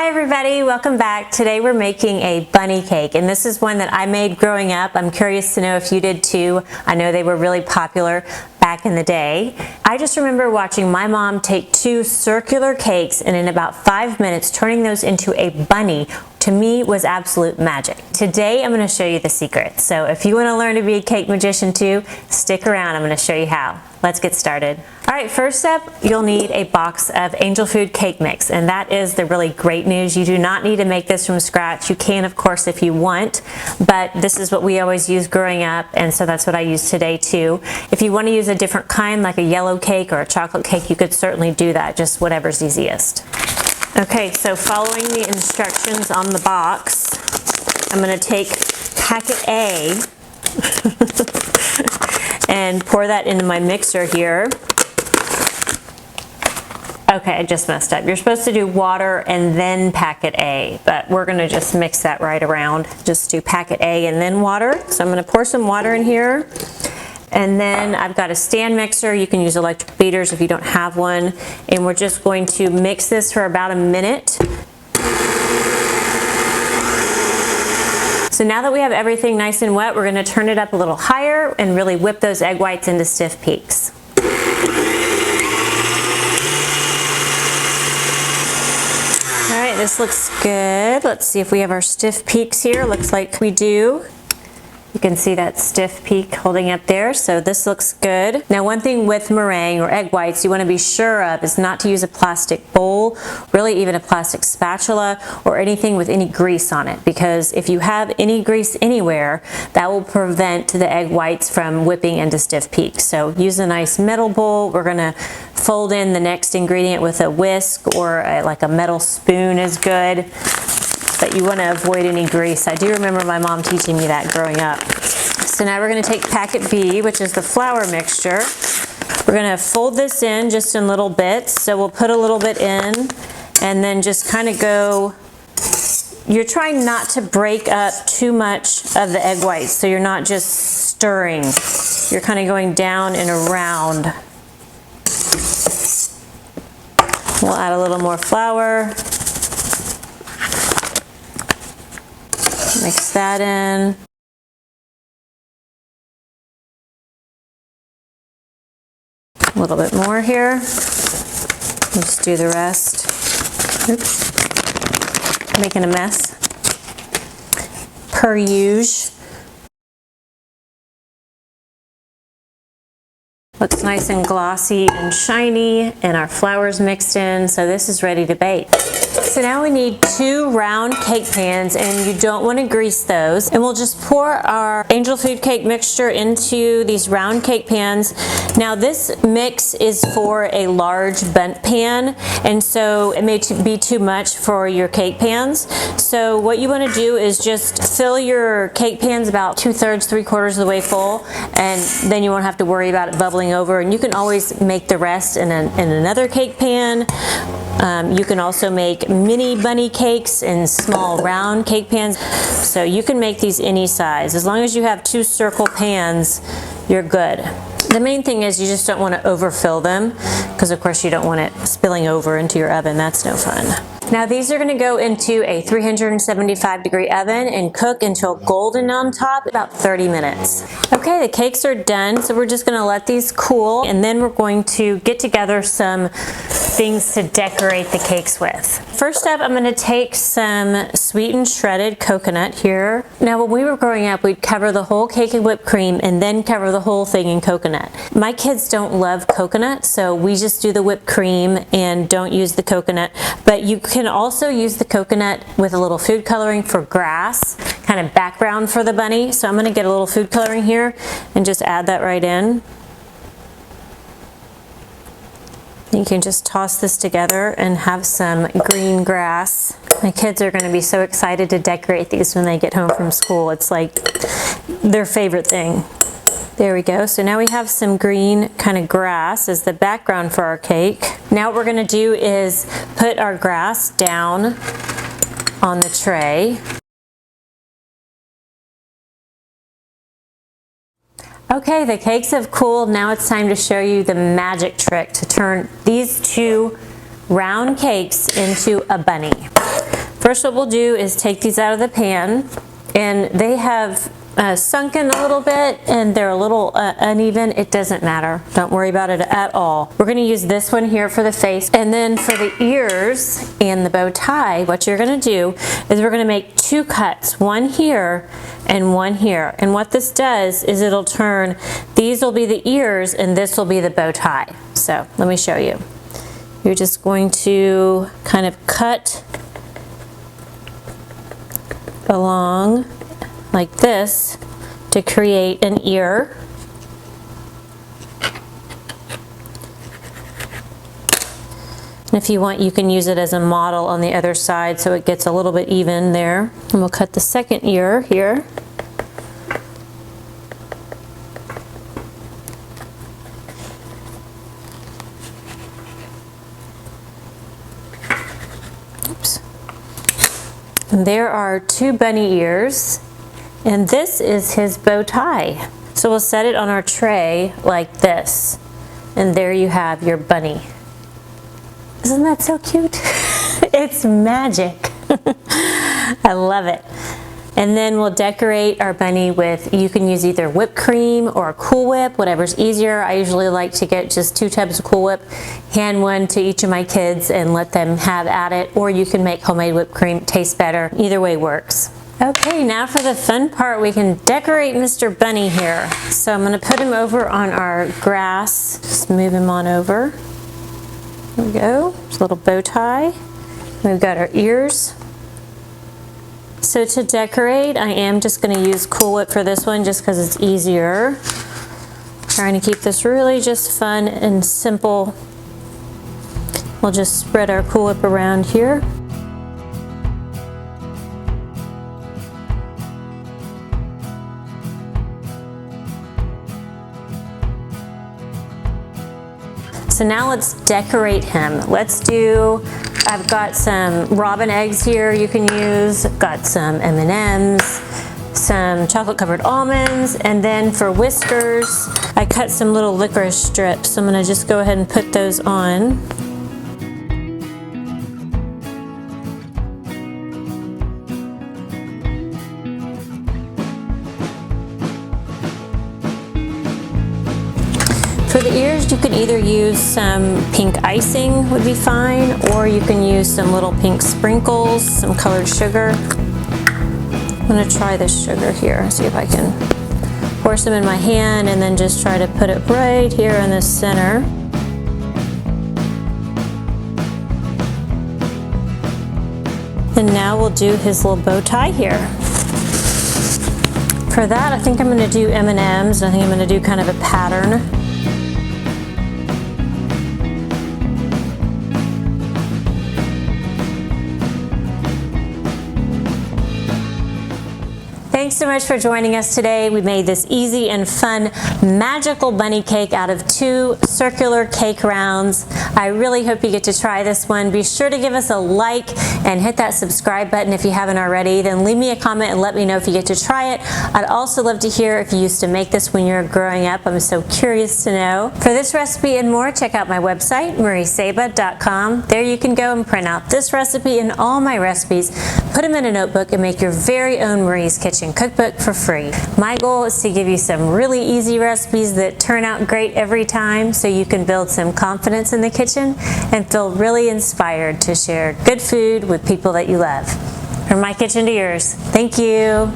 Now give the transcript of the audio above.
Hi everybody, welcome back. Today we're making a bunny cake, and this is one that I made growing up. I'm curious to know if you did too. I know they were really popular back in the day. I just remember watching my mom take two circular cakes and in about 5 minutes turning those into a bunny. To me was absolute magic. Today I'm going to show you the secret. So if you want to learn to be a cake magician too, stick around. I'm going to show you how. Let's get started. All right, first up, you'll need a box of Angel Food cake mix, and that is the really great news. You do not need to make this from scratch. You can, of course, if you want, but this is what we always use growing up, and so that's what I use today too. If you want to use a different kind, like a yellow cake or a chocolate cake, you could certainly do that, just whatever's easiest. Okay, so following the instructions on the box, I'm going to take packet A and pour that into my mixer here. Okay, I just messed up. You're supposed to do water and then packet A, but we're going to just mix that right around. Just do packet A and then water. So I'm going to pour some water in here. And then I've got a stand mixer. You can use electric beaters if you don't have one. And we're just going to mix this for about a minute. So now that we have everything nice and wet, we're going to turn it up a little higher and really whip those egg whites into stiff peaks. All right, this looks good. Let's see if we have our stiff peaks here. Looks like we do. You can see that stiff peak holding up there, so this looks good. Now, one thing with meringue or egg whites you want to be sure of is not to use a plastic bowl, really even a plastic spatula or anything with any grease on it, because if you have any grease anywhere, that will prevent the egg whites from whipping into stiff peaks. So use a nice metal bowl. We're going to fold in the next ingredient with a whisk, or like a metal spoon is good. But you want to avoid any grease. I do remember my mom teaching me that growing up. So now we're going to take packet B, which is the flour mixture. We're going to fold this in just in little bits. So we'll put a little bit in and then just kind of go. You're trying not to break up too much of the egg whites, so you're not just stirring. You're kind of going down and around. We'll add a little more flour. Mix that in. A little bit more here. Just do the rest. Oops. Making a mess. Per usual. Looks nice and glossy and shiny, and our flour's mixed in, so this is ready to bake. So now we need 2 round cake pans, and you don't want to grease those. And we'll just pour our Angel Food cake mixture into these round cake pans. Now this mix is for a large bundt pan, and so it may be too much for your cake pans. So what you want to do is just fill your cake pans about 2/3, 3/4 of the way full, and then you won't have to worry about it bubbling over. And you can always make the rest in another cake pan. You can also make mini bunny cakes in small round cake pans. So you can make these any size. As long as you have 2 circle pans, you're good. The main thing is you just don't want to overfill them, because of course you don't want it spilling over into your oven. That's no fun. Now these are going to go into a 375-degree oven and cook until golden on top, about 30 minutes. Okay, the cakes are done, so we're just going to let these cool, and then we're going to get together some things to decorate the cakes with. First up, I'm going to take some sweetened shredded coconut here. Now when we were growing up, we'd cover the whole cake in whipped cream and then cover the whole thing in coconut. My kids don't love coconut, so we just do the whipped cream and don't use the coconut, but you can also use the coconut with a little food coloring for grass, kind of background for the bunny. So I'm going to get a little food coloring here and just add that right in. You can just toss this together and have some green grass. My kids are going to be so excited to decorate these when they get home from school. It's like their favorite thing. There we go. So now we have some green kind of grass as the background for our cake. Now what we're going to do is put our grass down on the tray. Okay, the cakes have cooled. Now it's time to show you the magic trick to turn these 2 round cakes into a bunny. First, what we'll do is take these out of the pan, and they have sunken a little bit and they're a little uneven. It doesn't matter. Don't worry about it at all. We're going to use this one here for the face, and then for the ears and the bow tie, what you're going to do is we're going to make two cuts, one here and one here. And what this does is it'll turn, these will be the ears and this will be the bow tie. So let me show you. You're just going to kind of cut along like this to create an ear. And if you want, you can use it as a model on the other side so it gets a little bit even there. And we'll cut the second ear here. And there are two bunny ears, and this is his bow tie. So we'll set it on our tray like this, and there you have your bunny. Isn't that so cute? It's magic. I love it. And then we'll decorate our bunny with, you can use either whipped cream or Cool Whip, whatever's easier. I usually like to get just 2 tubs of Cool Whip, hand one to each of my kids and let them have at it, or you can make homemade whipped cream, it tastes better. Either way works. Okay, now for the fun part, we can decorate Mr. Bunny here. So I'm gonna put him over on our grass. Just move him on over. There we go, there's a little bow tie. We've got our ears. So to decorate, I am just going to use Cool Whip for this one just because it's easier. Trying to keep this really just fun and simple. We'll just spread our Cool Whip around here. So now let's decorate him. I've got some robin eggs here you can use, got some M&Ms, some chocolate covered almonds, and then for whiskers, I cut some little licorice strips. So I'm gonna just go ahead and put those on. For the ears, you can either use some pink icing would be fine, or you can use some little pink sprinkles, some colored sugar. I'm gonna try this sugar here, see if I can pour some in my hand and then just try to put it right here in the center. And now we'll do his little bow tie here. For that, I think I'm gonna do M&Ms, and I think I'm gonna do kind of a pattern. Thanks so much for joining us today. We made this easy and fun magical bunny cake out of 2 circular cake rounds. I really hope you get to try this one. Be sure to give us a like and hit that subscribe button if you haven't already. Then leave me a comment and let me know if you get to try it. I'd also love to hear if you used to make this when you were growing up. I'm so curious to know. For this recipe and more, check out my website, mariesaba.com. There you can go and print out this recipe and all my recipes, put them in a notebook, and make your very own Marie's Kitchen cookbook for free. My goal is to give you some really easy recipes that turn out great every time, so you can build some confidence in the kitchen and feel really inspired to share good food with people that you love. From my kitchen to yours, thank you.